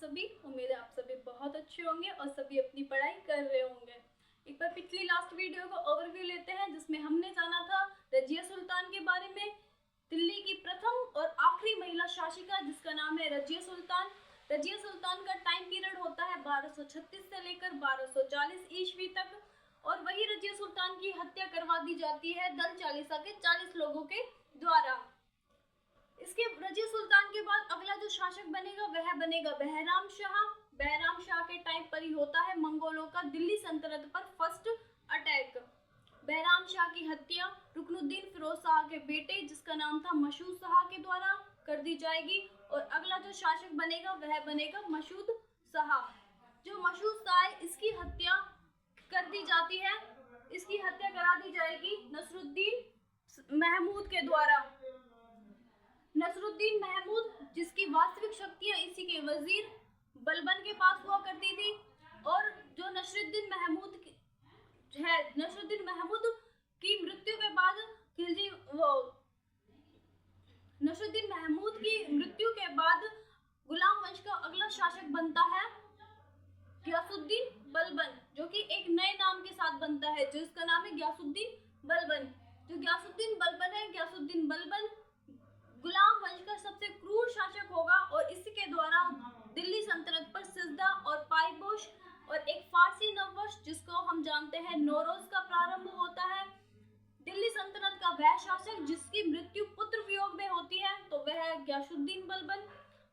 सभी। उम्मीद है आप सभी बहुत अच्छे होंगे और सभी अपनी पढ़ाई कर रहे होंगे। एक बार पिछली लास्ट वीडियो का ओवरव्यू लेते हैं, जिसमें हमने जाना था रजिया सुल्तान के बारे में, दिल्ली की प्रथम और आखिरी महिला शासिका जिसका नाम है रजिया सुल्तान। रजिया सुल्तान का टाइम पीरियड होता है 1236 से लेकर 1240 ईस्वी तक, और वही रजिया सुल्तान की हत्या करवा दी जाती है दल चालीसा के 40 लोगों के द्वारा। इसके रजिया सुल्तान के बाद अगला जो शासक बनेगा वह बनेगा बहराम शाह। बहराम शाह के टाइम पर ही होता है मंगोलों का दिल्ली सल्तनत पर फर्स्ट अटैक। बहराम शाह की हत्या रुकनुद्दीन फिरोज शाह के बेटे जिसका नाम था मशहूद शाह के द्वारा कर दी जाएगी, और अगला जो शासक बनेगा वह बनेगा मशहूद शाह। जो मशहूद शाह है इसकी हत्या कर दी जाती है, इसकी हत्या करा दी जाएगी नसरुद्दीन महमूद के द्वारा। नसरुद्दीन महमूद जिसकी वास्तविक शक्तियां इसी के वजीर बलबन के पास हुआ करती थी, और जो नसरुद्दीन महमूद की मृत्यु के बाद नसरुद्दीन महमूद की मृत्यु के बाद गुलाम वंश का अगला शासक बनता है गयासुद्दीन बलबन, जो कि एक नए नाम के साथ बनता है, जो इसका नाम है गयासुद्दीन बलबन। जो गयासुद्दीन बलबन है, गयासुद्दीन बलबन गुलाम वंश का सबसे क्रूर शासक होगा, और इसके द्वारा दिल्ली सल्तनत पर सिजदा और पायबोश और एक फारसी नववर्ष जिसको हम जानते हैं नौरोज का प्रारंभ होता है। दिल्ली सल्तनत का वह शासक जिसकी मृत्यु पुत्र वियोग में होती है तो वह है गयासुद्दीन बलबन।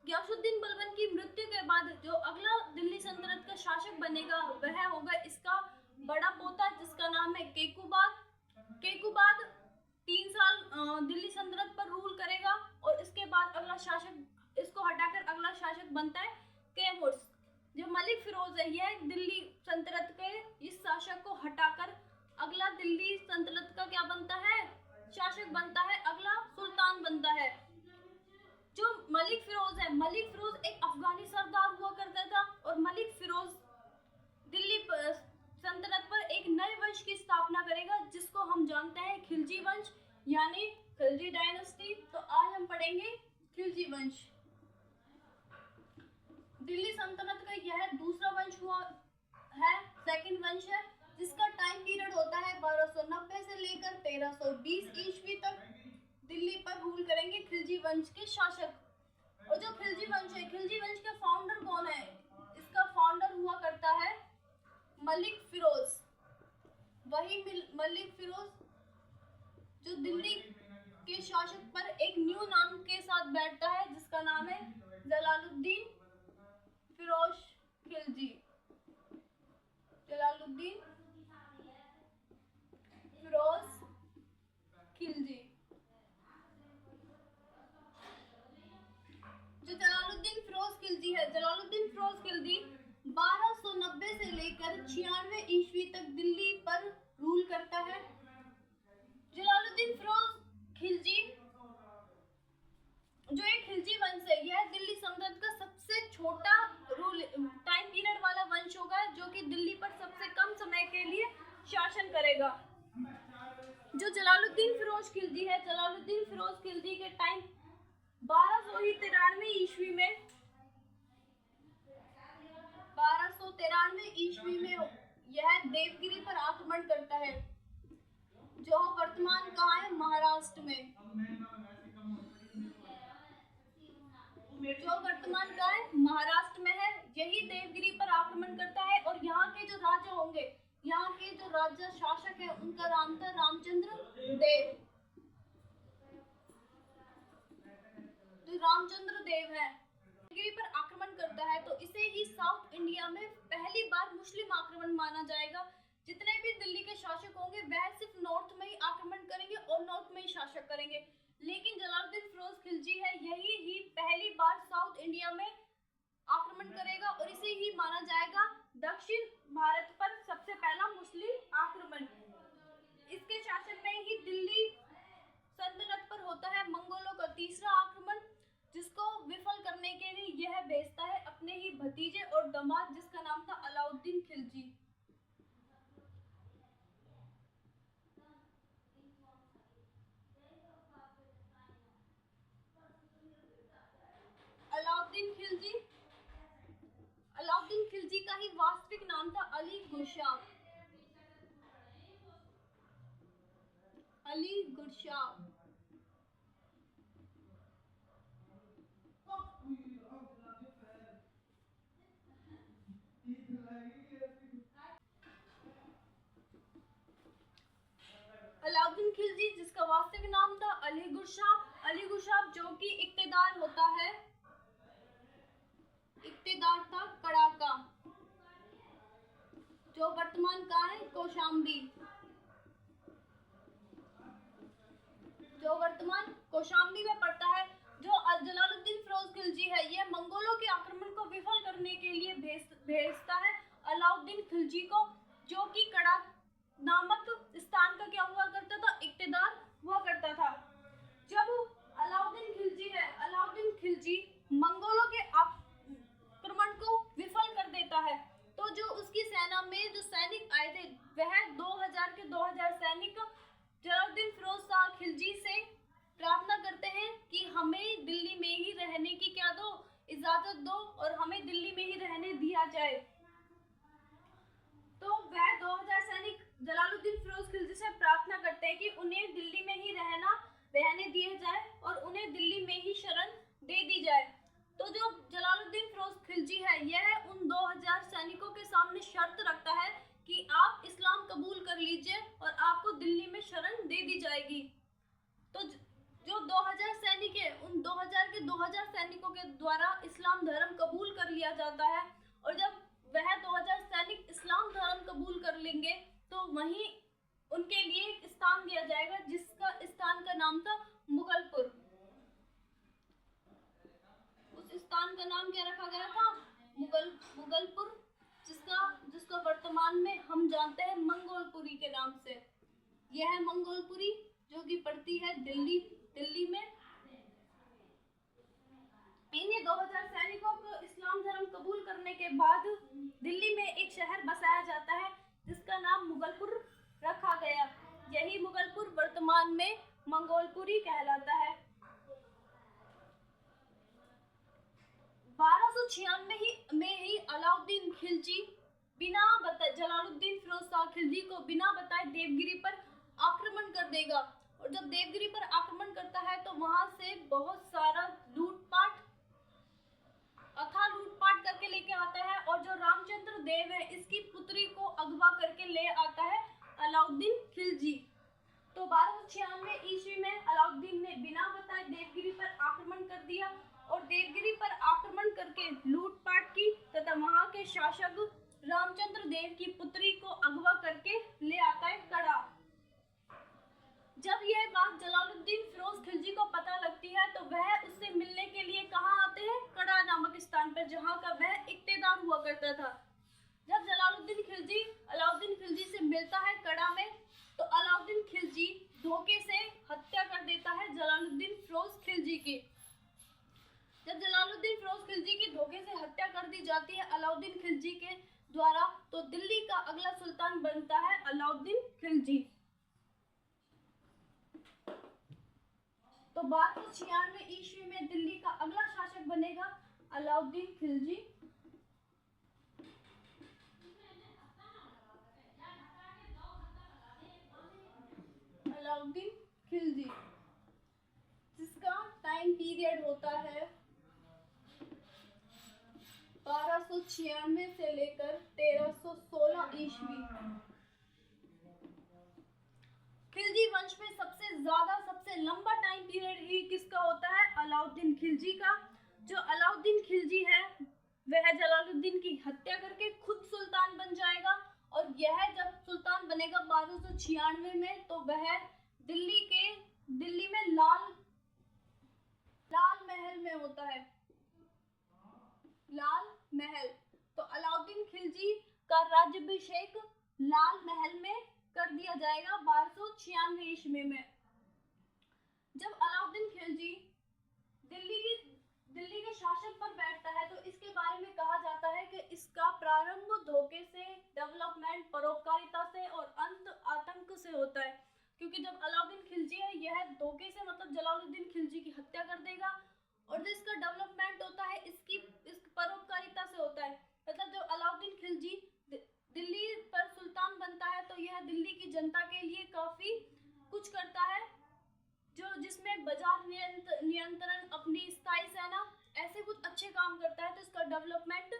गयासुद्दीन बलबन की मृत्यु के बाद जो अगला दिल्ली सल्तनत का शासक बनेगा वह होगा इसका बड़ा पोता जिसका नाम है केकुबाद। केकुबाद 3 साल दिल्ली सल्तनत पर रूल करेगा, और इसके बाद अगला शासक इसको हटाकर अगला शासक बनता है कैमुर्स। जो मलिक फिरोज है यह दिल्ली सल्तनत के इस शासक को हटाकर अगला दिल्ली सल्तनत का क्या बनता है, शासक बनता है, अगला सुल्तान बनता है। जो मलिक फिरोज है, मलिक फिरोज एक अफगानी सरदार हुआ करता था, और मलिक फिरोज दिल्ली सल्तनत पर एक नए वंश की स्थापना करेगा जिसको हम जानते हैं खिलजी वंश, यानी खिलजी डायनेस्टी। तो आज हम पढ़ेंगे खिलजी वंश। दिल्ली सल्तनत का यह दूसरा वंश हुआ है, सेकंड वंश है, जिसका टाइम पीरियड होता है 1290 से लेकर 1320 ईस्वी तक। दिल्ली पर रूल करेंगे खिलजी वंश के शासक। और जो खिलजी वंश है, खिलजी वंश का फाउंडर कौन है, इसका फाउंडर हुआ करता है मलिक फिरोज। वही मलिक फिरोज जो दिल्ली के शासक पर एक न्यू नाम के साथ बैठता है जिसका नाम है जलालुद्दीन फिरोज खिलजी। जलालुद्दीन फिरोज खिलजी। जो जलालुद्दीन फिरोज खिलजी है, जलालुद्दीन फिरोज खिलजी 1290 से लेकर 96 ईस्वी तक दिल्ली पर रूल करता है। जलालुद्दीन फिरोज खिलजी जो एक खिलजी वंश है, यह दिल्ली सल्तनत का सबसे छोटा रूल टाइम पीरियड वाला वंश होगा जो कि दिल्ली पर सबसे कम समय के लिए शासन करेगा। जो जलालुद्दीन फिरोज खिलजी है, जलालुद्दीन फिरोज खिलजी के टाइम 1293 ईस्वी में यह देवगिरी पर आक्रमण करता है, जो वर्तमान कहाँ है, महाराष्ट्र में। जो वर्तमान का है महाराष्ट्र में है, यही देवगिरी पर आक्रमण करता है, और यहाँ के जो राजा होंगे, यहाँ के जो राजा शासक है उनका नाम था रामचंद्र देव। जो रामचंद्र देव है देवगिरी पर आक्रमण करता है, तो इसे ही साउथ इंडिया में पहली बार मुस्लिम आक्रमण माना जाएगा। जितने भी दिल्ली के शासक होंगे वह सिर्फ नॉर्थ में ही आक्रमण करेंगे और नॉर्थ में ही शासक करेंगे, लेकिन जलालुद्दीन फिरोज खिलजी है यही ही पहली बार साउथ इंडिया में आक्रमण करेगा, और इसे ही माना जाएगा दक्षिण भारत पर सबसे पहला मुस्लिम आक्रमण। इसके शासन में ही दिल्ली सल्तनत पर होता है मंगोलों का तीसरा आक्रमण, जिसको विफल करने के लिए यह भेजता है अपने ही भतीजे और दामाद जिसका नाम था अलाउद्दीन खिलजी। अलाउद्दीन खिलजी नाम था अली गुरशाब। अली गुरशाब। अलाउद्दीन खिलजी, जिसका वास्तविक नाम था अली गुरशाब। अली गुरशाब जो कि इक्तेदार होता है, इक्तेदार था कड़ा का, जो वर्तमान का है कौशाम्बी, जो वर्तमान कौशाम्बी में पड़ता है। जो जलालुद्दीन फिरोज खिलजी है, यह मंगोलों के आक्रमण को विफल करने के लिए भेजता है अलाउद्दीन खिलजी को, जो कि कड़ा नामक स्थान का क्या हुआ करता था, इक्तेदार हुआ करता था। जब अलाउद्दीन खिलजी है, अलाउद्दीन खिलजी मंगोलों के आक्रमण को विफल कर देता है, तो जो उसकी सेना में जो सैनिक आए थे, वह 2000 सैनिक जलालुद्दीन फिरोज शाह खिलजी से प्रार्थना करते हैं कि हमें दिल्ली में ही रहने की क्या दो, इजाजत दो, और हमें दिल्ली में ही रहने दिया जाए। तो वह 2000 सैनिक जलालुद्दीन फिरोज खिलजी से प्रार्थना करते हैं कि उन्हें दिल्ली में ही रहने दिया जाए और उन्हें दिल्ली में ही शरण दे दी जाए। तो जो जलालुद्दीन फिरोज खिलजी है, यह उन 2000 सैनिकों के सामने शर्त रखता है कि आप इस्लाम कबूल कर लीजिए और आपको दिल्ली में शरण दे दी जाएगी। तो जो 2000 सैनिक है, उन 2000 सैनिकों के द्वारा इस्लाम धर्म कबूल कर लिया जाता है। और जब वह 2000 सैनिक इस्लाम धर्म कबूल कर लेंगे, तो वहीं उनके लिए एक स्थान दिया जाएगा, जिसका स्थान का नाम था मुगलपुर। उस स्थान का नाम क्या रखा गया था, मुगलपुर, जिसको वर्तमान में हम जानते हैं मंगोलपुरी के नाम से। यह है मंगोलपुरी, जो कि पड़ती है दिल्ली में। इन 2000 सैनिकों को इस्लाम धर्म कबूल करने के बाद दिल्ली में एक शहर बसाया जाता है, जिसका नाम मुगलपुर रखा गया। यही मुगलपुर वर्तमान में मंगोलपुरी कहलाता है। 1296 में ही अलाउद्दीन खिलजी बिना बताए जलालुद्दीन फिरोज शाह खिलजी को बिना बताए देवगिरी पर आक्रमण कर देगा। और जब देवगिरी पर आक्रमण करता है, तो वहां से बहुत सारा लूटपाट करके लेके आता है, और जो रामचंद्र देव है, इसकी पुत्री को अगवा करके ले आता है अलाउद्दीन खिलजी। तो 1296 ईस्वी में अलाउद्दीन ने बिना बताए देवगिरी पर आक्रमण कर दिया, और देवगिरी पर आक्रमण करके लूटपाट की तथा वहां के शासक रामचंद्र देव की पुत्री को अगवा करके ले आता है कड़ा। जब यह बात जलालुद्दीन फिरोज खिलजी को पता लगती है, तो वह उससे मिलने के लिए कहाँ आते हैं, कड़ा नामक स्थान पर, जहाँ का वह इक्तेदार हुआ करता था। जब जलालुद्दीन खिलजी अलाउद्दीन खिलजी से मिलता है कड़ा में, तो अलाउद्दीन खिलजी धोखे से हत्या कर देता है जलालुद्दीन फिरोज खिलजी की। जब जलालुद्दीन फिरोज खिलजी की धोखे से हत्या कर दी जाती है अलाउद्दीन खिलजी के द्वारा, तो दिल्ली का अगला सुल्तान बनता है अलाउद्दीन खिलजी। तो 1296 ईस्वी में दिल्ली का अगला शासक बनेगा अलाउद्दीन खिलजी। अलाउद्दीन खिलजी, जिसका टाइम पीरियड होता है 1296 से लेकर 1316 ईस्वी। खिलजी वंश में सबसे लंबा टाइम पीरियड ही किसका होता है, अलाउद्दीन खिलजी का। जो अलाउद्दीन खिलजी है, वह जलालुद्दीन की हत्या करके खुद सुल्तान बन जाएगा, और यह जब सुल्तान बनेगा 1296 में, तो वह दिल्ली में लाल महल में होता है, लाल महल। तो अलाउद्दीन खिलजी का राज्याभिषेक लाल महल में कर दिया जाएगा 1296 ईस्वी में। जब अलाउद्दीन खिलजी दिल्ली के शासन पर बैठता है, तो इसके बारे में कहा जाता है कि इसका प्रारंभ धोखे से, डेवलपमेंट परोपकारिता से, और अंत आतंक से होता है। क्योंकि जब अलाउद्दीन खिलजी है, यह धोखे से मतलब जलालुद्दीन खिलजी की हत्या कर देगा, और जो इसका डेवलपमेंट होता है, इस परोपकारिता से होता है। मतलब जब अलाउद्दीन खिलजी दिल्ली पर सुल्तान बनता है तो यह दिल्ली की जनता के लिए काफी कुछ करता है, जो जिसमें बाजार नियंत्रण, अपनी स्थायी सेना, ऐसे कुछ अच्छे काम करता है। तो इसका डेवलपमेंट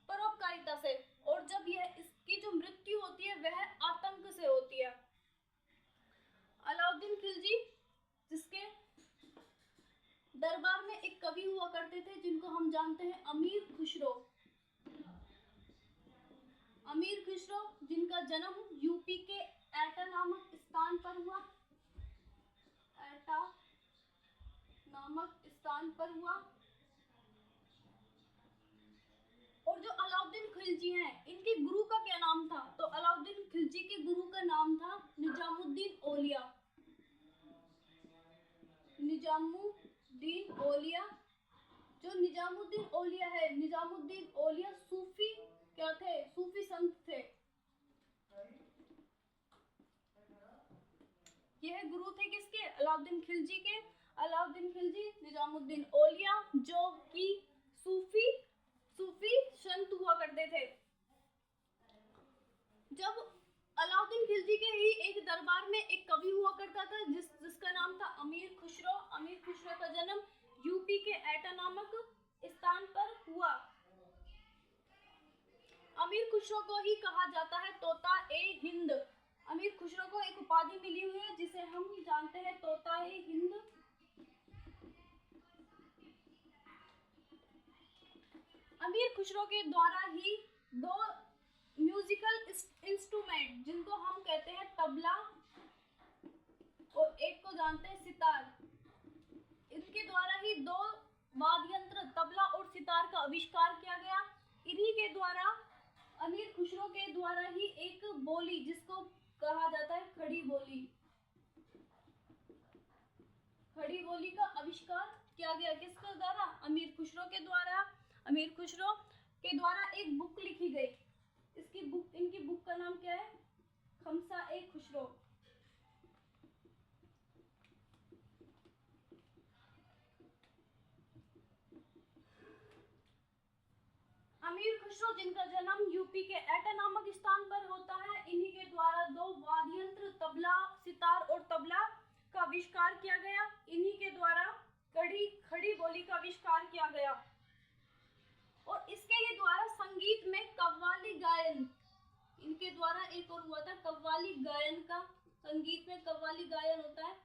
परोपकारिता से, और जब यह इसकी जो मृत्यु होती है वह आतंक से होती है। अलाउद्दीन खिलजी, जिसके दरबार में एक कवि हुआ करते थे जिनको हम जानते हैं अमीर खुसरो। अमीर खुसरो, जिनका जन्म यूपी के एटा नामक स्थान पर हुआ। एटा नामक स्थान पर हुआ। और जो अलाउद्दीन खिलजी हैं, इनके गुरु का क्या नाम था? तो अलाउद्दीन खिलजी के गुरु का नाम था निजामुद्दीन औलिया। निजामुद्दीन औलिया। जो निजामुद्दीन औलिया है, निजामुद्दीन औलिया सूफी क्या थे? सूफी संत थे। यह गुरु थे किसके? अलाउद्दीन खिलजी के। अलाउद्दीन खिलजी, निजामुद्दीन औलिया, जो कि सूफी संत हुआ करते थे। जब अलाउद्दीन खिलजी के ही एक दरबार में एक कवि हुआ करता था जिसका नाम था अमीर खुसरो। अमीर खुसरो का जन्म यूपी के एटा नामक स्थान पर हुआ। अमीर खुसरो को ही कहा जाता है तोता ए हिंद। अमीर खुसरो को एक उपाधि मिली हुई है जिसे हम जानते हैं तोता ए हिंद। अमीर खुसरो के द्वारा ही दो म्यूजिकल इंस्ट्रूमेंट, जिनको हम कहते हैं तबला और एक को जानते हैं सितार, इनके द्वारा ही दो वाद्य यंत्र तबला और सितार का आविष्कार किया गया। इन्हीं के द्वारा, अमीर खुसरो के द्वारा ही एक बोली, जिसको कहा जाता है खड़ी बोली, खड़ी बोली का आविष्कार किया गया। किसके द्वारा? अमीर खुसरो के द्वारा। अमीर खुसरो के द्वारा एक बुक लिखी गई। इनकी बुक का नाम क्या है? खमसा ए खुसरो। अमीर खुसरो, जिनका जन्म यूपी के एटा नामक स्थान पर होता है, इन्हीं के द्वारा दो वाद्य यंत्र तबला, सितार और तबला का आविष्कार किया गया। इन्हीं के द्वारा खड़ी बोली का आविष्कार किया गया। और इसके ये द्वारा संगीत में कव्वाली गायन, इनके द्वारा एक और हुआ था कव्वाली गायन का। संगीत में कव्वाली गायन होता है,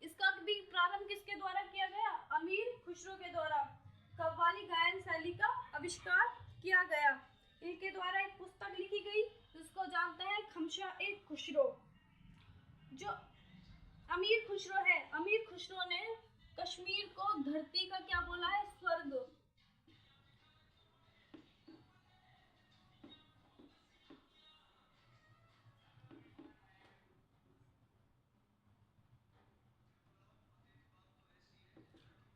इसका भी प्रारंभ किसके द्वारा किया गया? अमीर खुसरो के द्वारा कव्वाली गायन शैली का आविष्कार किया गया। इनके द्वारा एक पुस्तक लिखी गई जिसको जानते हैं खमसा ए खुसरो। जो अमीर खुसरो है, अमीर खुसरो ने कश्मीर को धरती का क्या बोला है? स्वर्ग।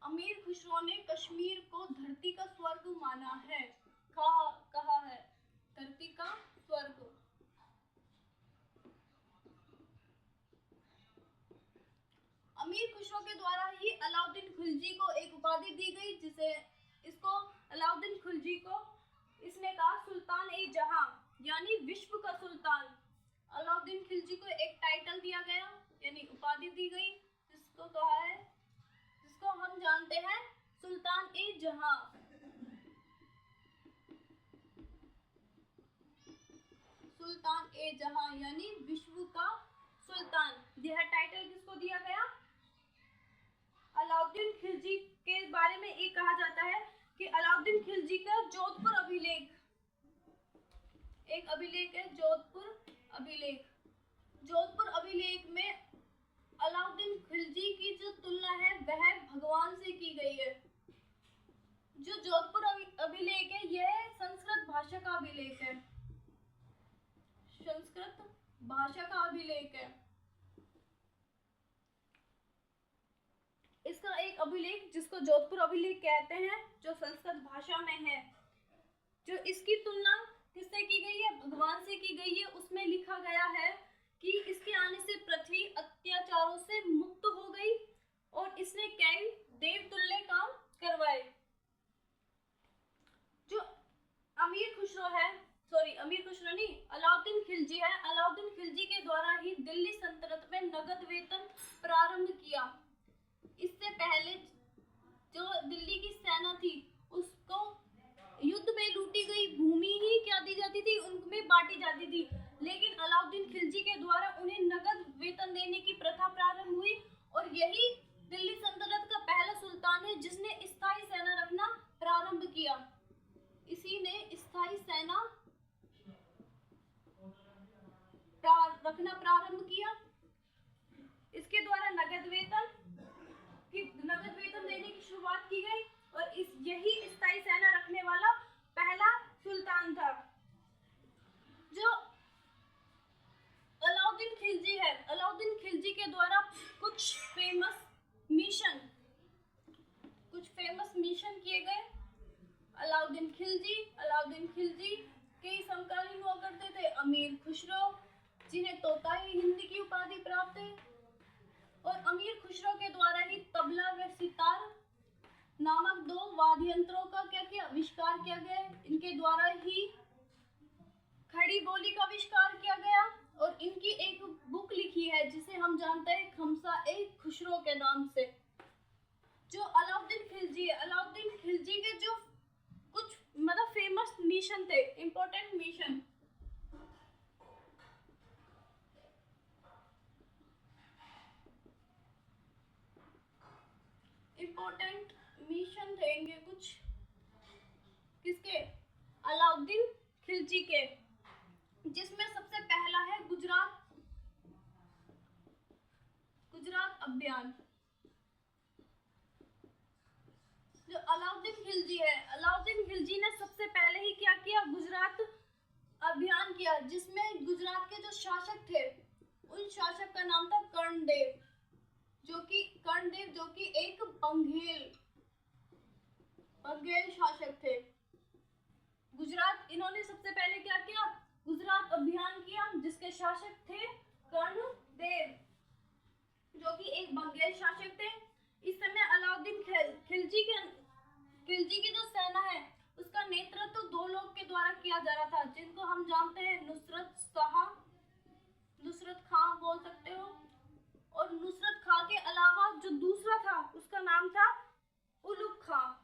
अमीर खुसरो ने कश्मीर को धरती का स्वर्ग माना है। कहा है धरती का स्वर्ग। अमीर खुसरो के द्वारा ही अलाउद्दीन खिलजी को एक उपाधि दी गई, जिसे अलाउद्दीन खिलजी को इसने कहा सुल्तान ए जहां, यानी विश्व का सुल्तान। अलाउद्दीन खिलजी को एक टाइटल दिया गया, यानी उपाधि दी गई, जिसको हम जानते हैं सुल्तान ए जहां। सुल्तान ए जहां यानी विश्व का सुल्तान। यह टाइटल किसको दिया गया? अलाउद्दीन खिलजी के बारे में ये कहा जाता है कि अलाउद्दीन खिलजी का जोधपुर अभिलेख, एक अभिलेख है जोधपुर अभिलेख। जोधपुर अभिलेख में अलाउद्दीन खिलजी की जो तुलना है वह भगवान से की गई है। जो जोधपुर अभिलेख है यह संस्कृत भाषा का अभिलेख है। संस्कृत भाषा का अभिलेख है। इसका एक अभिलेख जिसको जोधपुर अभिलेख कहते हैं, जो संस्कृत भाषा में है, जो इसकी तुलना किससे की गई है? भगवान से की गई है। उसमें लिखा गया है कि इसके आने से पृथ्वी अत्याचारों से मुक्त हो गई और इसने कई देवतुल्य काम करवाए। जो अमीर खुसरो है, नगद वेतन प्रारंभ किया। इससे पहले जो दिल्ली की सेना थी उसको युद्ध में लूटी गई भूमि ही क्या दी जाती थी, उनमें बांटी जाती थी। लेकिन अलाउद्दीन खिलजी के द्वारा उन्हें नगद वेतन देने की प्रथा प्रारंभ हुई और यही दिल्ली सल्तनत का पहला सुल्तान है जिसने स्थायी सेना रखना प्रारंभ किया। इसी ने स्थायी सेना रखना प्रारंभ किया। इसके द्वारा नगद वेतन देने की शुरुआत की गई और यही स्थायी सेना रखने वाला पहला सुल्तान था। जो अलाउद्दीन खिलजी है, अलाउद्दीन खिलजी के द्वारा कुछ फेमस मिशन किए गए। अलाउद्दीन खिलजी के समकालीन हुआ करते थे अमीर खुसरो, जिन्हें तोताई हिंद की उपाधि प्राप्त है। और अमीर खुसरो के द्वारा ही तबला व सितार नामक दो वाद्य यंत्रों का आविष्कार किया गया। इनके द्वारा ही खड़ी बोली का आविष्कार किया गया और इनकी एक बुक लिखी है जिसे हम जानते हैं खमसा-ए-खुसरो के नाम से। जो अलाउद्दीन खिलजी है, अलाउद्दीन खिलजी के जो कुछ फेमस मिशन थे, इंपॉर्टेंट मिशन। थे इनके कुछ, किसके? अलाउद्दीन खिलजी के, जिसमें सबसे पहला है गुजरात अभियान। जो अलाउद्दीन खिलजी है, अलाउद्दीन खिलजी ने सबसे पहले ही क्या किया? गुजरात अभियान किया, जिसमें गुजरात के जो शासक थे उन शासक का नाम था कर्णदेव, जो कि एक बंगेल शासक थे। इन्होंने सबसे पहले क्या किया? गुजरात अभियान किया, जिसके शासक थे कर्णदेव, जो कि एक बंगेल शासक थे। इस समय अलाउद्दीन खिलजी की जो सेना है उसका नेतृत्व दो लोग के द्वारा किया जा रहा था, जिनको हम जानते हैं नुसरत खां बोल सकते हो। और नुसरत खां के अलावा जो दूसरा था उसका नाम था उलुग खां।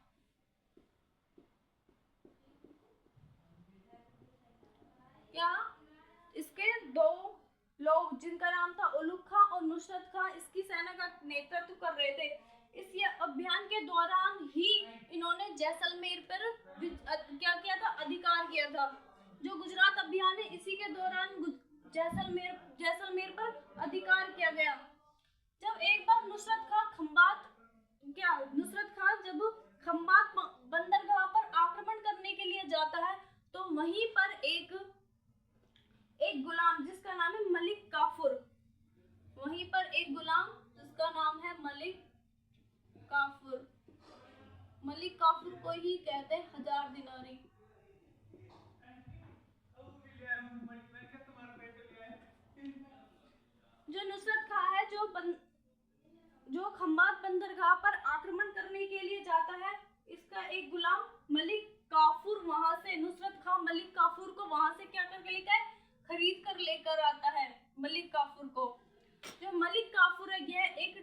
इसके दो लोग जिनका नाम था उलुग खां और नुसरत खां इसकी सेना का नेतृत्व कर रहे थे। इस अभियान के दौरान ही इन्होंने जैसलमेर पर क्या किया था? अधिकार किया था। जो गुजरात अभियान है इसी के दौरान जैसलमेर पर अधिकार किया गया। जब एक बार नुसरत खां जब खंबात बंदरगाह पर आक्रमण करने के लिए जाता है तो वहीं पर एक गुलाम जिसका नाम है मलिक काफूर, मलिक काफूर को ही कहते हैं 1000 दिनारी। जो नुसरत खां है जो खंबात बंदरगाह पर आक्रमण करने के लिए जाता है, इसका एक गुलाम मलिक काफूर वहां से नुसरत खां मलिक काफूर को वहां से क्या करके लेकर है? खरीद कर लेकर आता है मलिक काफूर को। जो मलिक काफूर है यह एक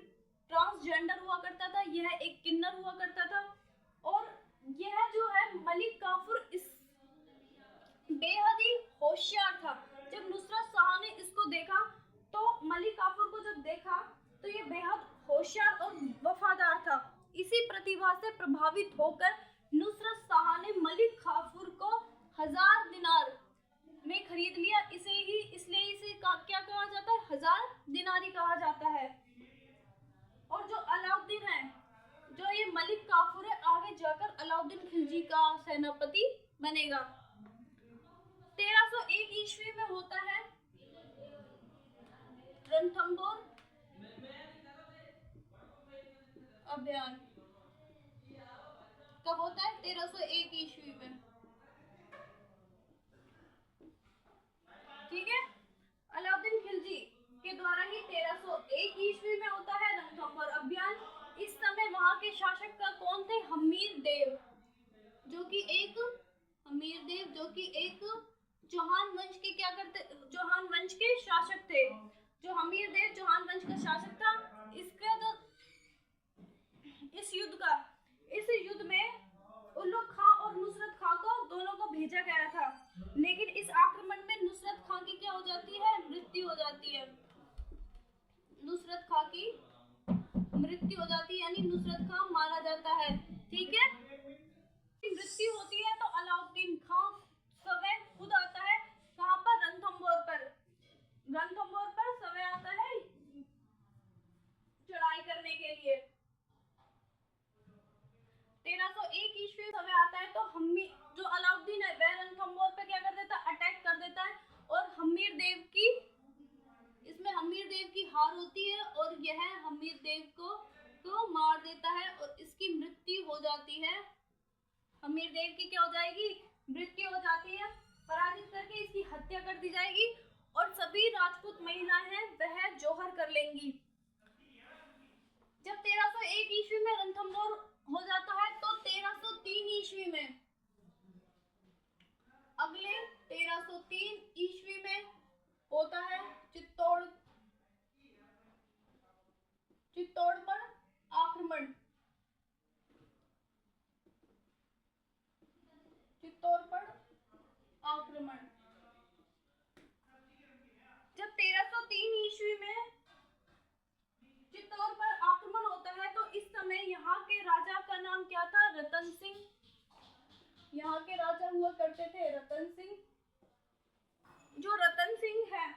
ट्रांसजेंडर हुआ करता था, यह एक किन्नर हुआ करता था। और यह जो है मलिक काफूर इस बेहद ही होशियार था। जब नुसरत शाह ने इसको देखा तो मलिक काफूर को जब देखा तो ये बेहद होशियार और वफादार था। इसी प्रतिभा से प्रभावित होकर नुसरत शाह ने मलिक काफूर को 1000 दिनार में खरीद लिया। इसलिए इसे क्या कहा जाता है? 1000 दिनारी कहा जाता है। और जो अलाउद्दीन है, जो ये मलिक काफूर है, आगे जाकर अलाउद्दीन खिलजी का सेनापति बनेगा। 1301 ईस्वी में होता है रणथंभौर अभियान। कब होता है? 1301 ईस्वी में। ठीक है, अलाउद्दीन खिलजी के द्वारा ही 1301 ईस्वी में होता है रणथंभौर अभियान। इस समय वहां के शासक का कौन थे? हमीर देव, जो कि एक चौहान वंश के शासक थे। जो हमीर देव चौहान वंश शासक था। इसके जो इस युद्ध में उल्लुग खां और नुसरत खां को दोनों को भेजा गया था, लेकिन इस आक्रमण में नुसरत खां की क्या हो जाती है, मृत्यु हो जाती है। नुसरत खां की मृत्यु हो जाती है, यानी नुसरत खां मारा जाता है। ठीक है, मृत्यु होती है तो अलाउद्दीन खां स्वयं खुद आता है, कहां पर, रणथंभौर पर। रणथंभौर पर स्वयं आता है चढ़ाई करने के लिए। 1301 ईस्वी में समय आता है तो जो अलाउद्दीन है वह रणथंभौर पे क्या कर देता है, अटैक कर देता है, और हम्मीर देव की हार होती है और यह हम्मीर देव को मार देता है और इसकी मृत्यु हो जाती है। हम्मीर देव की क्या हो जाएगी, मृत्यु हो जाती है। पराजित करके इसकी हत्या कर दी जाएगी और सभी राजपूत महिलाएं हैं वह जौहर कर लेंगी। जब 1301 ईस्वी में रणथंभौर हो जाता है तो 1303 ईस्वी में, अगले 1303 ईस्वी में होता है चित्तौड़ पर आक्रमण। चित्तौड़ पर आक्रमण जब 1303 ईस्वी में चित्तौड़ पर आक्रमण होता है तो इस समय यहाँ के राजा का नाम क्या था, रतन सिंह। यहाँ के राजा हुआ करते थे रतन सिंह। जो रतन सिंह है,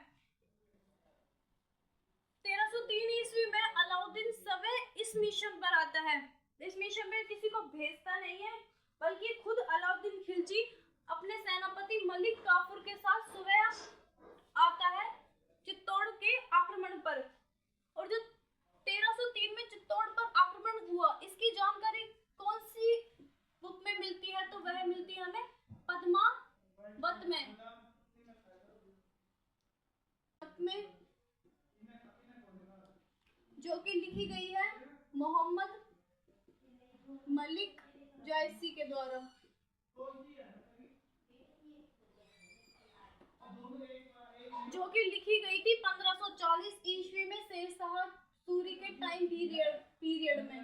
1303 ईस्वी में अलाउद्दीन स्वयं इस मिशन पर आता है। इस मिशन में किसी को भेजता नहीं है, बल्कि खुद अलाउद्दीन खिलजी अपने सेनापति मलिक काफूर के साथ स्वयं आता है चित्तौड़ के आक्रमण पर। और जो 1303 में चित्तौड़ पर आक्रमण हुआ, इसकी जानकारी कौन सी बुक में मिलती है, तो वह मिलती है हमें पद्मावत में, जो कि लिखी गई है मोहम्मद मलिक जायसी के द्वारा। जो कि लिखी गई थी 1540 ईस्वी में शेरशाह सूरी के टाइम पीरियड में।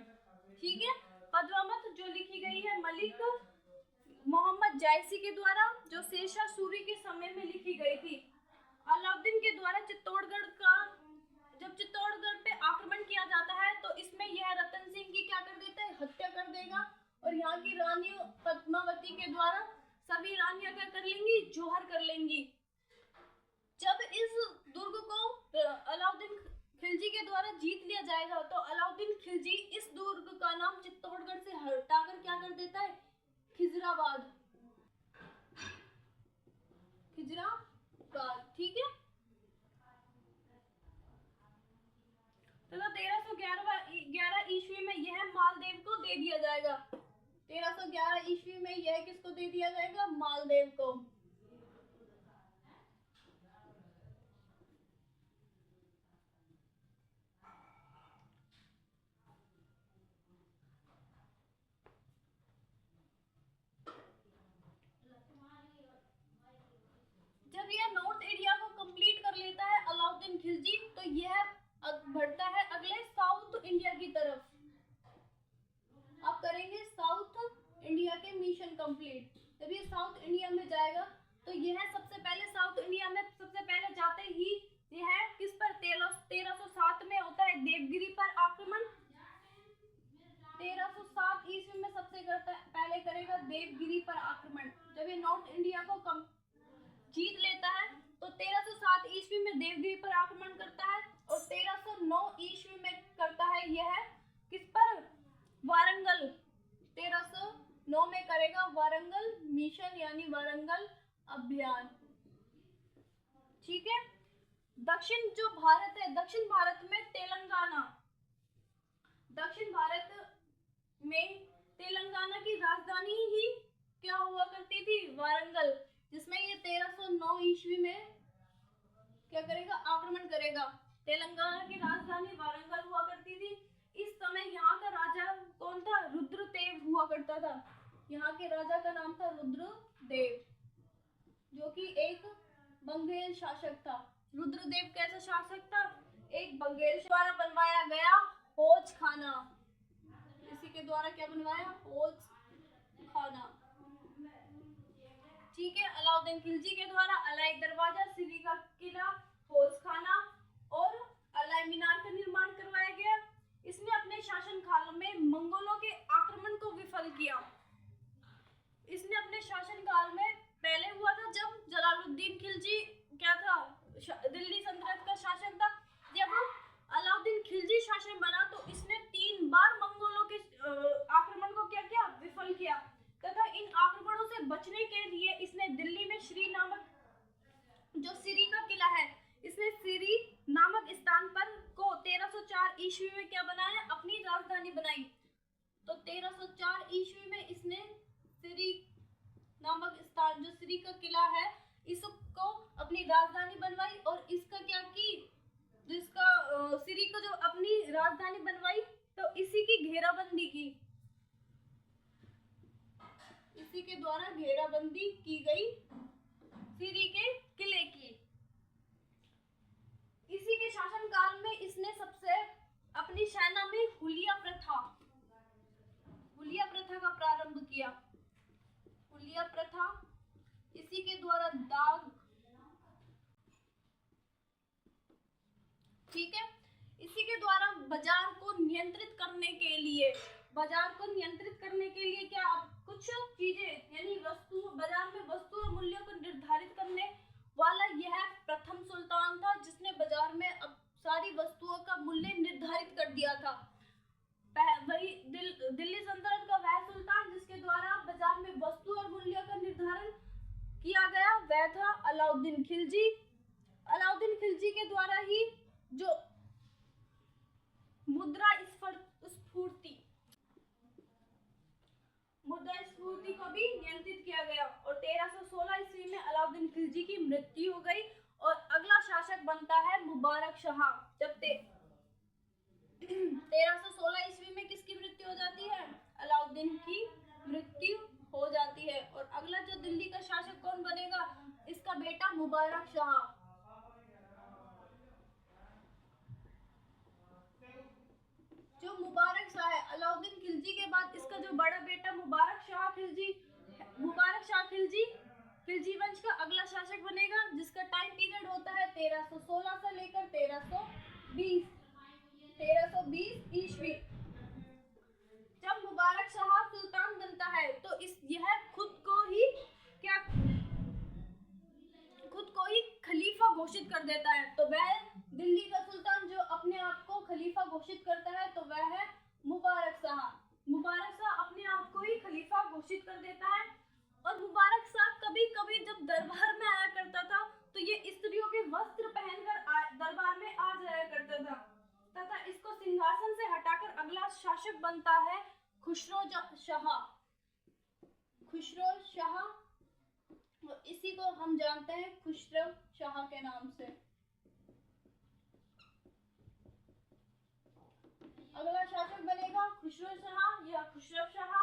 ठीक है, पद्मावत जो लिखी गई है मलिक मोहम्मद जायसी के द्वारा, जो शेरशाह सूरी के समय में लिखी गई थी। अलाउद्दीन के द्वारा जब चित्तौड़गढ़ पे आक्रमण किया जाता है तो इसमें यह रतन सिंह की क्या कर देता है, हत्या कर देगा, और यहाँ की रानी पद्मावती के द्वारा सभी रानियां क्या कर लेंगी, जौहर कर लेंगी। जब इस दुर्ग को अलाउद्दीन खिलजी के द्वारा जीत लिया जाएगा तो अलाउद्दीन खिलजी इस दुर्ग का नाम चित्तौड़गढ़ से हटाकर क्या कर देता है, खिजराबाद। ठीक है, तो 1311 ईस्वी में यह मालदेव को दे दिया जाएगा। 1311 ईस्वी में यह किसको दे दिया जाएगा, मालदेव को। जब यह नॉर्थ इंडिया को कंप्लीट कर लेता है अलाउद्दीन खिलजी, तो यह बढ़ता है अगले साउथ इंडिया की तरफ। अब करेंगे साउथ इंडिया के मिशन कंप्लीट। जब ये साउथ इंडिया में जाएगा तो यह सबसे पहले साउथ इंडिया में सबसे पहले जाते ही यह किस पर, 1307 में होता है देवगिरी पर आक्रमण। 1307 ईस्वी में सबसे पहले करेगा देवगिरी पर आक्रमण। जब ये नॉर्थ इंडिया को जीत लेता है तो 1307 ईस्वी में देवगिरी पर आक्रमण करता है और 1309 ईस्वी में करता है यह किस पर, वारंगल। 1309 में करेगा वारंगल मिशन, यानी वारंगल अभियान। ठीक है, दक्षिण जो भारत है, दक्षिण भारत में तेलंगाना की राजधानी ही क्या हुआ करती थी, वारंगल, जिसमें ये 1309 ईस्वी में क्या करेगा, आक्रमण करेगा। तेलंगाना की राजधानी वारंगल हुआ करती थी। इस समय यहाँ का राजा कौन था, रुद्रदेव हुआ करता था। यहाँ के राजा का नाम था रुद्रदेव, जो कि एक बंगेल शासक था। रुद्रदेव कैसा शासक था, एक बंगेल द्वारा बनवाया गया हौज खाना। इसी के द्वारा क्या बनवाया? हौज खाना। ठीक है। अलाउद्दीन खिलजी के द्वारा अलाई दरवाजा, सिरी का किला, हौज खाना और अलाई मीनार का निर्माण करवाया गया। इसने अपने शासनकाल में मंगोलों के आक्रमण को विफल किया। इसने अपने शासनकाल में पहले हुआ था जब जलालुद्दीन खिलजी क्या था, दिल्ली सल्तनत का शासक था। जब अलाउद्दीन खिलजी शासक बना तो इसने 3 बार मंगोलों के आक्रमण को क्या किया? विफल किया। तथा इन आक्रमणों से बचने के लिए इसने दिल्ली में श्री नामक जो सिरी का किला है, इसने सिरी नामक स्थान पर को 1304 ईस्वी में क्या बनाया? अपनी राजधानी बनाई। तो 1304 ईस्वी में इसने सिरी नामक स्थान जो सिरी का किला है इसको अपनी राजधानी बनवाई। और इसका क्या की, जिसका सिरी को जो अपनी राजधानी बनवाई तो इसी की घेराबंदी की। इसी के द्वारा घेराबंदी की गई सिरी के किले की। इसी के शासनकाल में इसने सबसे अपनी सेना में हुलिया प्रथा का प्रारंभ किया। हुलिया प्रथा, इसी के द्वारा दाग, ठीक है। इसी के द्वारा बाजार को नियंत्रित करने के लिए क्या कुछ चीजें यानी वस्तु, बाजार में वस्तु और मूल्यों को निर्धारित करने वाला यह प्रथम सुल्तान था जिसने बाजार में अब सारी वस्तुओं का मूल्य निर्धारित कर दिया था। वही दिल्ली सल्तनत का वह सुल्तान जिसके द्वारा बाजार में वस्तु और मूल्यों का निर्धारण किया गया वह था अलाउद्दीन खिलजी। अलाउद्दीन खिलजी के द्वारा ही जो मुद्रा स्फूर्ति को भी नियंत्रित किया गया। और 1316 ईस्वी में अलाउद्दीन खिलजी की मृत्यु हो गई और अगला शासक बनता है मुबारक शाह। जब 1316 ईस्वी में किसकी मृत्यु हो जाती है? अलाउद्दीन की मृत्यु हो जाती है। और अगला जो दिल्ली का शासक कौन बनेगा? इसका बेटा मुबारक शाह। जो मुबारक शाह है, अलाउद्दीन खिलजी के बाद इसका जो बड़ा बेटा मुबारक शाह खिलजी खिलजी वंश का अगला शासक बनेगा, जिसका टाइम पीरियड होता है 1316 से लेकर 1320 ईस्वी। जब मुबारक शाह सुल्तान बनता है तो यह खुद को ही खलीफा घोषित कर देता है। तो वह दिल्ली का सुल्तान जो अपने आप को खलीफा घोषित करता है तो वह है मुबारक शाह। मुबारक शाह अपने आप को ही खलीफा घोषित कर देता है। और मुबारक शाह कभी कभी जब दरबार में आया करता था तो ये स्त्रियों के वस्त्र पहनकर दरबार में आ जाया करता था। तथा इसको सिंहासन से हटाकर अगला शासक बनता है खुसरो शाह। इसी को हम जानते हैं खुसरो शाह के नाम से। अगला शासक बनेगा खुसरो शाह या खुसरो शाह।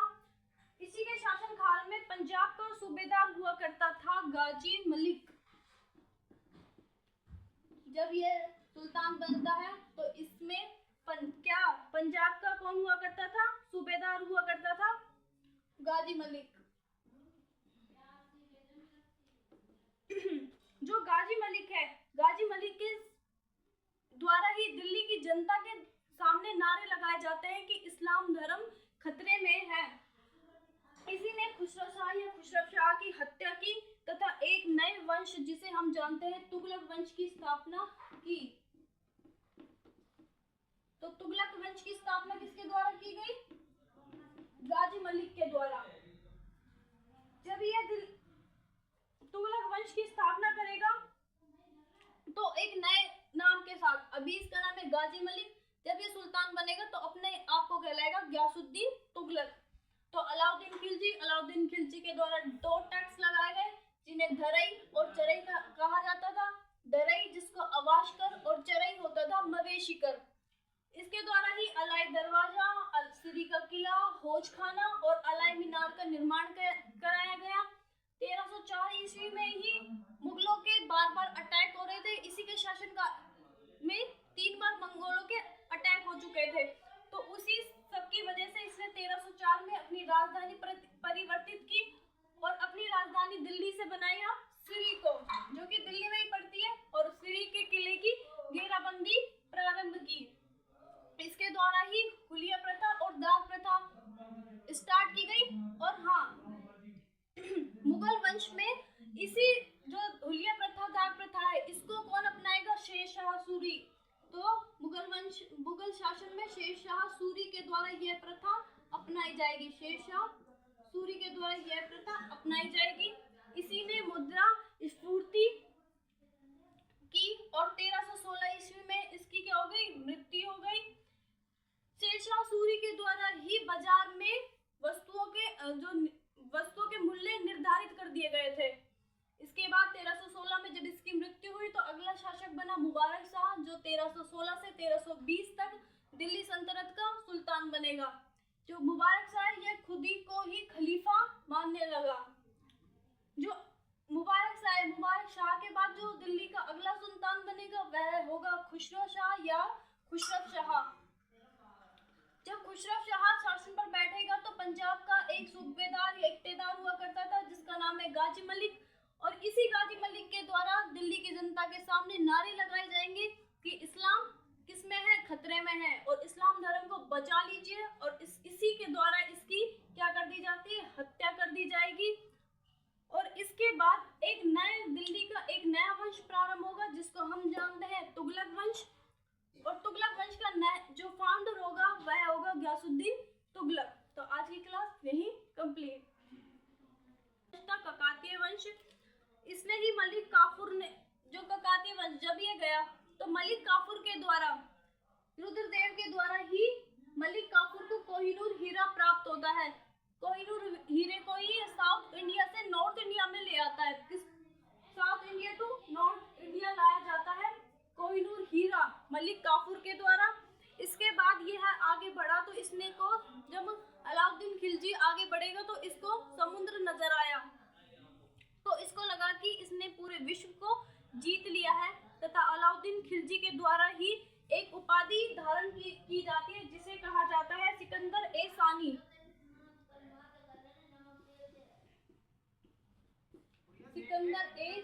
इसी के शासनकाल में पंजाब का सूबेदार हुआ करता था गाजी मलिक। जब ये सुल्तान बनता है तो इसमें पंजाब का कौन हुआ करता था? सूबेदार हुआ करता था गाजी मलिक। जो गाजी मलिक है, गाजी मलिक के द्वारा ही दिल्ली की जनता के सामने नारे लगाए जाते हैं कि इस्लाम धर्म खतरे में है। इसी ने खुसरो शाह या खुसरो शाह की हत्या की तथा एक नए वंश जिसे हम जानते हैं तुगलक वंश की स्थापना की। तो तुगलक वंश की स्थापना किसके द्वारा की गई? गाजी मलिक के द्वारा। जब ये तुगलक वंश की स्थापना करेगा तो एक नए नाम के साथ, अभी इसका नाम है गाजी मलिक, जब ये सुल्तान बनेगा तो अपने आप को कहलाएगा गयासुद्दीन तुगलक। तो अलाउद्दीन खिलजी के द्वारा 2 टैक्स लगाए गए जिन्हें धरई और चरई कहा जाता था। धरई जिसको आवास कर और चरई होता था मवेशी कर। इसके द्वारा ही अलाई दरवाजा, सिरी का किला, हौज खाना और अलाई मीनार का निर्माण कराया गया। 1304 ईस्वी में ही मुगलों के बार बार अटैक हो रहे थे। इसी के शासन में 3 बार मंगोलों के अटैक हो चुके थे। तो उसी सबकी वजह से इसने 1304 में अपनी राजधानी परिवर्तित की और अपनी राजधानी दिल्ली से बनाई सिरी को, जो कि दिल्ली में ही पड़ती है, और सिरी के किले की घेराबंदी प्रारंभ की। इसके द्वारा ही हुलिया प्रथा और दाग प्रथा स्टार्ट की गई। और हाँ, मुगल वंश में इसी जो हुलिया प्रथा दाग प्रथा है, इसको कौन अपनाएगा? शेरशाह सूरी। तो मुगल शासन में शेरशाह सूरी के द्वारा यह प्रथा अपनाई जाएगी। शेरशाह सूरी के द्वारा यह प्रथा अपनाई जाएगी। इसी ने मुद्रा स्फूर्ति की और 1316 ईस्वी में इसकी क्या हो गई? मृत्यु हो गई। शेरशाह सूरी के द्वारा ही बाजार में वस्तुओं के मूल्य निर्धारित कर दिए गए थे। इसके बाद 1316 में जब इसकी मृत्यु हुई तो अगला शासक बना मुबारक शाह, जो 1316 से 1320 तक दिल्ली सल्तनत का सुल्तान बनेगा। जो मुबारक शाह है, यह खुद ही को ही खलीफा मानने लगा। जो मुबारक शाह के बाद जो दिल्ली का अगला सुल्तान बनेगा वह होगा खुसरो शाह या खुसरव शाह। जब खुसरो शाह शासन पर बैठेगा तो पंजाब का एक सूबेदार या इक्तेदार हुआ करता था, जिसका नाम है गाजी मलिक। और इसी गाजी मलिक के द्वारा दिल्ली की जनता के सामने नारे लगाए जाएंगे कि इस्लाम किसमें है? खतरे में है, और इस्लाम धर्म को बचा लीजिए। और इसी के द्वारा इसकी क्या कर दी जाती है? हत्या कर दी जाएगी। और इसके बाद एक नए दिल्ली का एक नया वंश प्रारंभ होगा, जिसको हम जानते हैं तुगलक वंश। और तुगलक वंश का जो फाउंडर होगा वह होगा गयासुद्दीन तुगलक। तो आज की क्लास यही कंप्लीट। ककातीय वंश, इसने ही मलिक काफूर ने, जो ककातीय वंश जब ये गया तो मलिक काफूर के द्वारा, रुद्रदेव के द्वारा ही मलिक काफूर को कोहिनूर हीरा प्राप्त होता है। कोहिनूर हीरे को ही साउथ इंडिया से नॉर्थ इंडिया में ले आता है। South India to north India लाया जाता है कोहिनूर हीरा मलिक काफूर के द्वारा। इसके बाद यह आगे बढ़ा तो इसने को जब अलाउद्दीन खिलजी आगे बढ़ेगा तो इसको समुद्र नजर आया, तो इसको लगा कि इसने पूरे विश्व को जीत लिया है, तथा अलाउद्दीन खिलजी के द्वारा ही एक उपाधि धारण की जाती है, जिसे कहा जाता है सिकंदर ए सानी। सिकंदर ए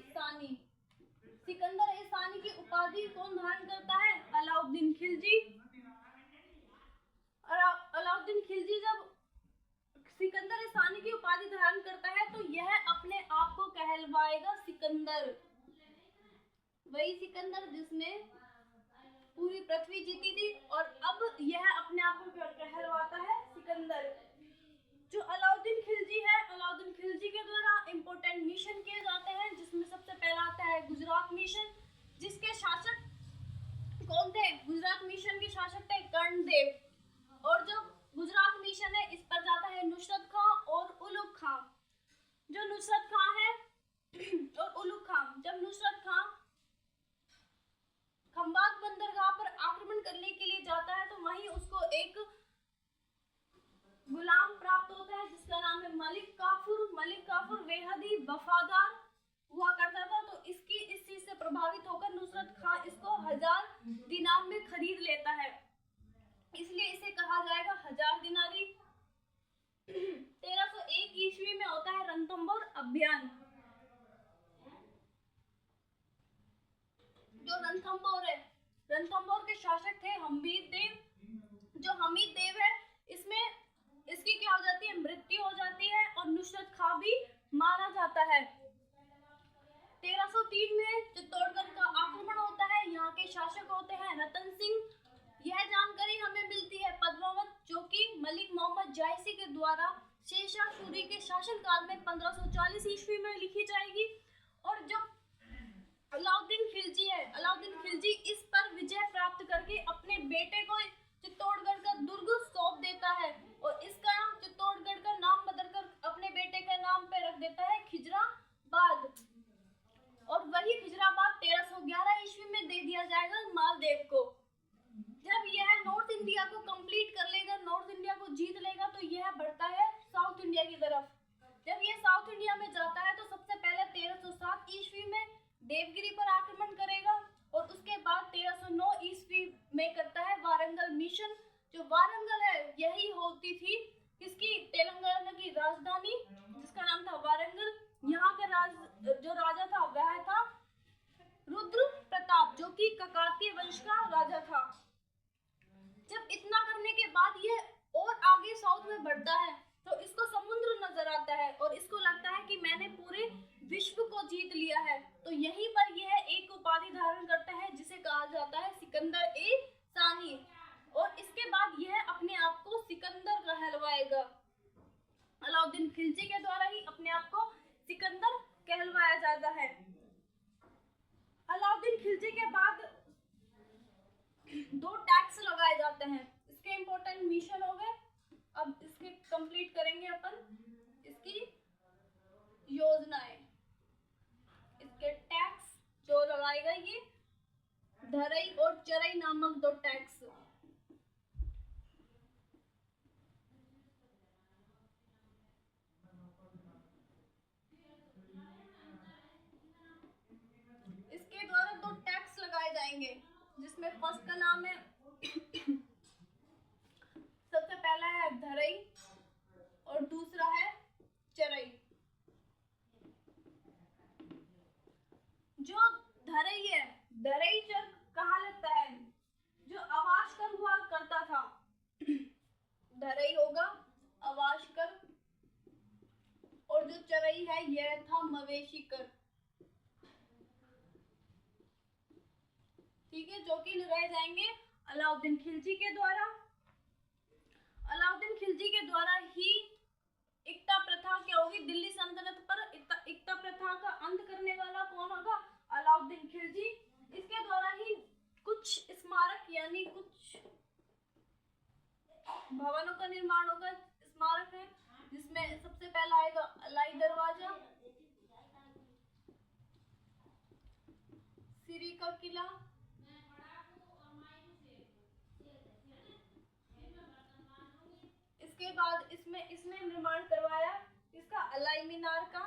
सानी की उपाधि कौन धारण करता है? अलाउद्दीन खिलजी। अलाउद्दीन खिलजी जब सिकंदर ए सानी की उपाधि धारण करता है तो यह अपने आप को कहलवाएगा सिकंदर। वही सिकंदर जिसने पूरी पृथ्वी जीती थी, और अब यह अपने आप को कहलवाता है सिकंदर। जो अलाउद्दीन खिलजी है, अलाउद्दीन खिलजी के द्वारा इंपॉर्टेंट मिशन किए जाते हैं, जिसमें सबसे पहला आता है गुजरात मिशन, जिसके शासक कौन थे? गुजरात मिशन के शासक थे कर्णदेव। और जो गुजरात मिशन है, इस पर जाता है नुसरत खां और उलुग खां। जो नुसरत खां है और उलुग खां, जब नुसरत खां खंबात बंदरगाह पर आक्रमण करने के लिए जाता है तो वहीं उसको एक गुलाम प्राप्त होता है, जिसका नाम है मलिक काफूर। मलिक काफूर बेहद ही वफादार हुआ करता था, तो इस चीज से प्रभावित होकर नुसरत खां इसको 1000 दिनार में खरीद लेता है, इसलिए इसे कहा जाएगा 1000 दिनारी। 1301 ईस्वी में होता है रणथंभौर अभियान। जो रणथंभौर है, रणथंभौर के शासक थे हमीद देव। जो हमीद देव है, इसकी क्या हो जाती है? मृत्यु हो जाती है, और नुसरत खां भी मारा जाता है। 1303 में चित्तौड़गढ़ का आक्रमण होता है। यहाँ के शासक होते हैं रतन सिंह। यह जानकारी हमें मिलती है पद्मावत, जो कि मलिक मोहम्मद जायसी के द्वारा शेरशाह सूरी के शासनकाल में 1540 ईस्वी में लिखी जाएगी। और जो अलाउद्दीन खिलजी है, अलाउद्दीन खिलजी इस पर विजय प्राप्त करके अपने बेटे को चित्तौड़गढ़ का दुर्ग सौंप देता है, और इसका चित्तौड़गढ़ का नाम बदलकर अपने बेटे का नाम पे रख देता है खिजराबाद। और वही खिजराबाद 1311 ईस्वी में दे दिया जाएगा मालदेव को। जब यह नॉर्थ इंडिया को कंप्लीट कर लेगा, नॉर्थ इंडिया को जीत लेगा, तो यह बढ़ता है साउथ इंडिया की तरफ। जब यह साउथ इंडिया में जाता है तो सबसे पहले 1307 ईस्वी में देवगिरी पर आक्रमण करेगा, और उसके बाद 1309 ईस्वी करता है वारंगल मिशन। जो वारंगल है यही होती थी किसकी, तेलंगाना की राजधानी, जिसका नाम था वारंगल। यहाँ का जो राजा था वह था रुद्र प्रताप, जो कि काकतीय वंश का राजा था। जब इतना करने के बाद ये और आगे साउथ में बढ़ता है तो इसको समुद्र नजर आता है और इसको लगता है कि मैंने पूरे विश्व को जीत लिया है। तो यहीं पर यह एक उपाधि धारण करता है जिसे कहा जाता है सिकंदर ए सानी। और इसके बाद यह अपने आप को सिकंदर कहलवाएगा। अलाउद्दीन खिलजी के द्वारा ही अपने आप को सिकंदर कहलवाया जाता है। अलाउद्दीन खिलजी के बाद 2 टैक्स लगाए जाते हैं। इसके इंपॉर्टेंट मिशन हो गए। अब इसके कंप्लीट करेंगे अपन इसकी योजनाएं। इसके टैक्स जो लगाएगा ये धरई और चरई नामक 2 टैक्स। इसके द्वारा 2 टैक्स लगाए जाएंगे, जिसमें फर्स्ट का नाम है सबसे पहला है धरई और दूसरा है चरई। जो धरई है, धरई चर कहाँ लगता है, जो आवास कर हुआ करता था धरई होगा आवास कर, और जो चरई है यह था मवेशी कर। ठीक है, जो कि लगाए जाएंगे अलाउद्दीन खिलजी के द्वारा। अलाउद्दीन खिलजी के द्वारा ही इक्ता प्रथा क्या होगी, दिल्ली सल्तनत पर इक्ता प्रथा का अंत करने वाला कौन होगा, अलाउद्दीन खिलजी। इसके द्वारा ही कुछ स्मारक यानी कुछ भवनों का निर्माण होगा। स्मारक है जिसमें सबसे पहला आएगा अलाई दरवाजा, सिरी का किला, इसके बाद इसने निर्माण करवाया इसका अलाई मीनार का,